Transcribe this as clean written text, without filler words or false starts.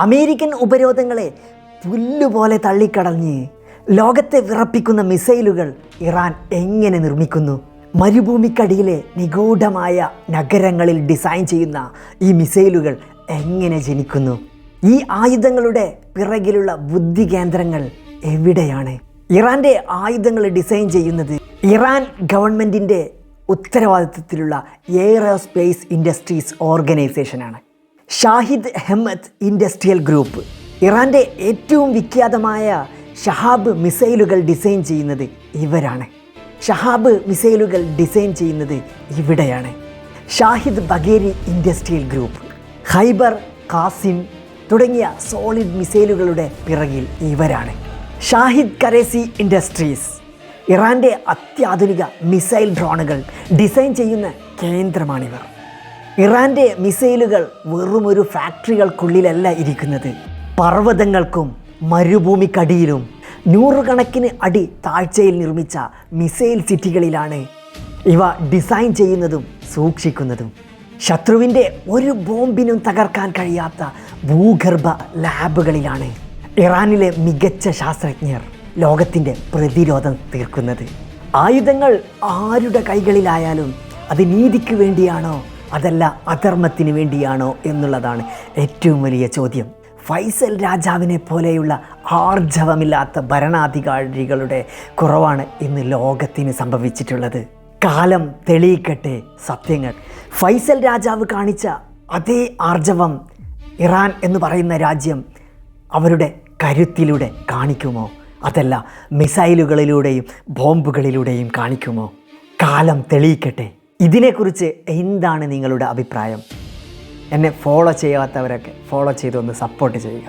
American ഉപരോധങ്ങളെ പുല്ലുപോലെ തള്ളിക്കടഞ്ഞ് ലോകത്തെ വിറപ്പിക്കുന്ന മിസൈലുകൾ Iran എങ്ങനെ നിർമ്മിക്കുന്നു? മരുഭൂമിക്കടിയിലെ നിഗൂഢമായ നഗരങ്ങളിൽ ഡിസൈൻ ചെയ്യുന്ന ഈ മിസൈലുകൾ എങ്ങനെ ജനിക്കുന്നു? ഈ ആയുധങ്ങളുടെ പിറകിലുള്ള ബുദ്ധി കേന്ദ്രങ്ങൾ എവിടെയാണ്? ഇറാൻ്റെ ആയുധങ്ങൾ ഡിസൈൻ ചെയ്യുന്നത് ഇറാൻ ഗവൺമെൻറ്റിൻ്റെ ഉത്തരവാദിത്വത്തിലുള്ള എയറോസ്പേസ് ഇൻഡസ്ട്രീസ് ഓർഗനൈസേഷനാണ്. Shahid Hemmat industrial group. ഇറാൻ്റെ ഏറ്റവും വിഖ്യാതമായ ഷഹാബ് മിസൈലുകൾ ഡിസൈൻ ചെയ്യുന്നത് ഇവരാണ്. ഷഹാബ് മിസൈലുകൾ ഡിസൈൻ ചെയ്യുന്നത് ഇവിടെയാണ്. Shahid Bagheri industrial group, Kheibar Qasem തുടങ്ങിയ സോളിഡ് മിസൈലുകളുടെ പിറകിൽ ഇവരാണ്. ഷാഹിദ് കരേസി ഇൻഡസ്ട്രീസ് ഇറാൻ്റെ അത്യാധുനിക മിസൈൽ ഡ്രോണുകൾ ഡിസൈൻ ചെയ്യുന്ന കേന്ദ്രമാണിവർ. ഇറാൻ്റെ മിസൈലുകൾ വെറുമൊരു ഫാക്ടറികൾക്കുള്ളിലല്ല ഇരിക്കുന്നത്. പർവ്വതങ്ങൾക്കും മരുഭൂമിക്കടിയിലും നൂറുകണക്കിന് അടി താഴ്ചയിൽ നിർമ്മിച്ച മിസൈൽ സിറ്റികളിലാണ് ഇവ ഡിസൈൻ ചെയ്യുന്നതും സൂക്ഷിക്കുന്നതും. ശത്രുവിൻ്റെ ഒരു ബോംബിനും തകർക്കാൻ കഴിയാത്ത ഭൂഗർഭ ലാബുകളിലാണ് ഇറാനിലെ മികച്ച ശാസ്ത്രജ്ഞർ ലോകത്തിൻ്റെ പ്രതിരോധം തീർക്കുന്നത്. ആയുധങ്ങൾ ആരുടെ കൈകളിലായാലും അത് നീതിക്ക് വേണ്ടിയാണോ അതല്ല അധർമ്മത്തിന് വേണ്ടിയാണോ എന്നുള്ളതാണ് ഏറ്റവും വലിയ ചോദ്യം. ഫൈസൽ രാജാവിനെ പോലെയുള്ള ആർജവമില്ലാത്ത ഭരണാധികാരികളുടെ കുറവാണ് ഇന്ന് ലോകത്തിന് സംഭവിച്ചിട്ടുള്ളത്. കാലം തെളിയിക്കട്ടെ സത്യങ്ങൾ. ഫൈസൽ രാജാവ് കാണിച്ച അതേ ആർജവം ഇറാൻ എന്ന് പറയുന്ന രാജ്യം അവരുടെ കരുത്തിലൂടെ കാണിക്കുമോ? അതല്ല മിസൈലുകളിലൂടെയും ബോംബുകളിലൂടെയും കാണിക്കുമോ? കാലം തെളിയിക്കട്ടെ. ഇതിനെക്കുറിച്ച് എന്താണ് നിങ്ങളുടെ അഭിപ്രായം? എന്നെ ഫോളോ ചെയ്യാത്തവരൊക്കെ ഫോളോ ചെയ്തൊന്ന് സപ്പോർട്ട് ചെയ്യുക.